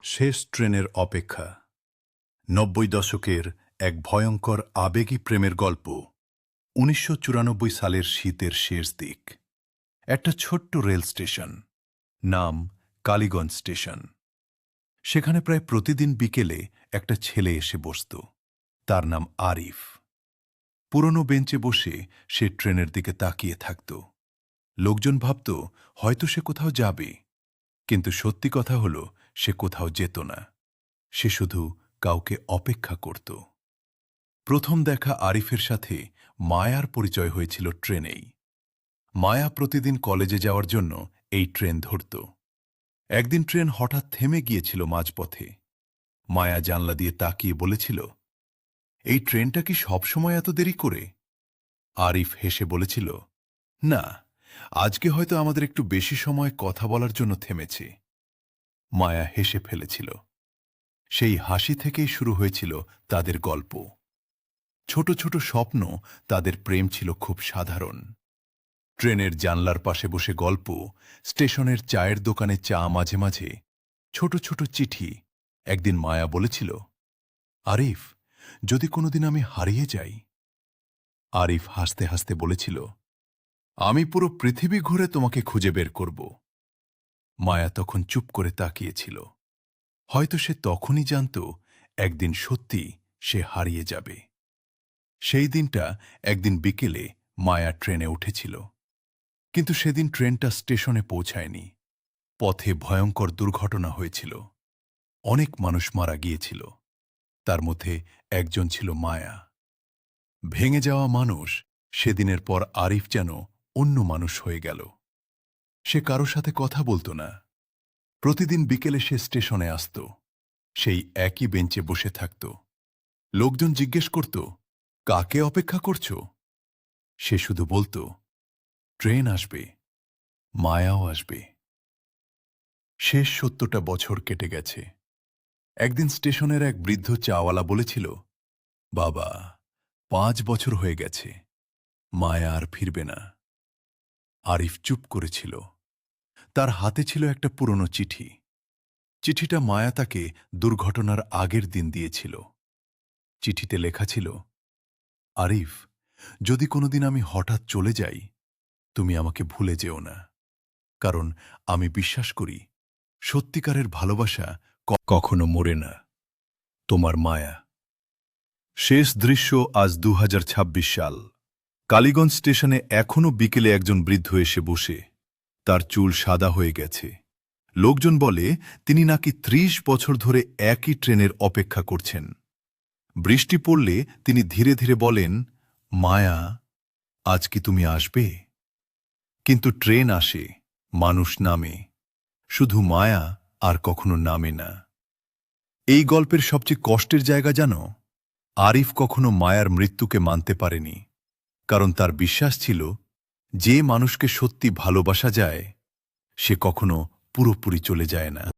শেষ ট্রেনের অপেক্ষা ৯০ দশকের এক ভয়ঙ্কর আবেগী প্রেমের গল্প ১৯৯৪ সালের শীতের শেষ দিক একটা ছোট্ট রেল স্টেশন নাম কালীগঞ্জ স্টেশন সেখানে প্রায় প্রতিদিন বিকেলে একটা ছেলে এসে বসত তার নাম আরিফ পুরনো বেঞ্চে বসে সে ট্রেনের দিকে তাকিয়ে থাকত লোকজন ভাবত হয়তো সে কোথাও যাবে কিন্তু সত্যি কথা হল সে কোথাও যেত না সে শুধু কাউকে অপেক্ষা করত প্রথম দেখা আরিফের সাথে মায়ার পরিচয় হয়েছিল ট্রেনেই মায়া প্রতিদিন কলেজে যাওয়ার জন্য এই ট্রেন ধরত একদিন ট্রেন হঠাৎ থেমে গিয়েছিল মাঝপথে মায়া জানলা দিয়ে তাকিয়ে বলেছিল এই ট্রেনটা কি সবসময় এত দেরি করে আরিফ হেসে বলেছিল না আজকে হয়তো আমাদের একটু বেশি সময় কথা বলার জন্য থেমেছে মায়া হেসে ফেলেছিল সেই হাসি থেকেই শুরু হয়েছিল তাদের গল্প ছোট ছোট স্বপ্ন তাদের প্রেম ছিল খুব সাধারণ ট্রেনের জানলার পাশে বসে গল্প স্টেশনের চায়ের দোকানে চা মাঝে মাঝে ছোট ছোট চিঠি একদিন মায়া বলেছিল আরিফ যদি কোনোদিন আমি হারিয়ে যাই আরিফ হাসতে হাসতে বলেছিল আমি পুরো পৃথিবী ঘুরে তোমাকে খুঁজে বের করব মায়া তখন চুপ করে তাকিয়েছিল হয়তো সে তখনই জানত একদিন সত্যি সে হারিয়ে যাবে সেই দিনটা একদিন বিকেলে মায়া ট্রেনে উঠেছিল কিন্তু সেদিন ট্রেনটা স্টেশনে পৌঁছায়নি পথে ভয়ঙ্কর দুর্ঘটনা হয়েছিল অনেক মানুষ মারা গিয়েছিল তার মধ্যে একজন ছিল মায়া ভেঙে যাওয়া মানুষ সেদিনের পর আরিফ যেন অন্য মানুষ হয়ে গেল সে কারো সাথে কথা বলত না প্রতিদিন বিকেলে সে স্টেশনে আসত সেই একই বেঞ্চে বসে থাকত লোকজন জিজ্ঞেস করত কাকে অপেক্ষা করছ সে শুধু বলত ট্রেন আসবে মায়াও আসবে শেষ ৭০টা বছর কেটে গেছে একদিন স্টেশনের এক বৃদ্ধ চাওয়ালা বলেছিল বাবা ৫ বছর হয়ে গেছে মায়া আর ফিরবে না আরিফ চুপ করেছিল তার হাতে ছিল একটা পুরনো চিঠি চিঠিটা মায়া তাকে দুর্ঘটনার আগের দিন দিয়েছিল চিঠিতে লেখা ছিল আরিফ যদি কোনোদিন আমি হঠাৎ চলে যাই তুমি আমাকে ভুলে যেও না কারণ আমি বিশ্বাস করি সত্যিকারের ভালোবাসা কখনো মরে না তোমার মায়া শেষ দৃশ্য আজ ২০২৬ সাল কালীগঞ্জ স্টেশনে এখনও বিকেলে একজন বৃদ্ধ এসে বসে তার চুল সাদা হয়ে গেছে লোকজন বলে তিনি নাকি ৩০ বছর ধরে একই ট্রেনের অপেক্ষা করছেন বৃষ্টি পড়লে তিনি ধীরে ধীরে বলেন মায়া আজ কি তুমি আসবে কিন্তু ট্রেন আসে মানুষ নামে শুধু মায়া আর কখনো নামে না এই গল্পের সবচেয়ে কষ্টের জায়গা জানো আরিফ কখনো মায়ার মৃত্যুকে মানতে পারেনি কারণ তার বিশ্বাস ছিল যে মানুষকে সত্যি ভালোবাসা যায় সে কখনো পুরোপুরি চলে যায় না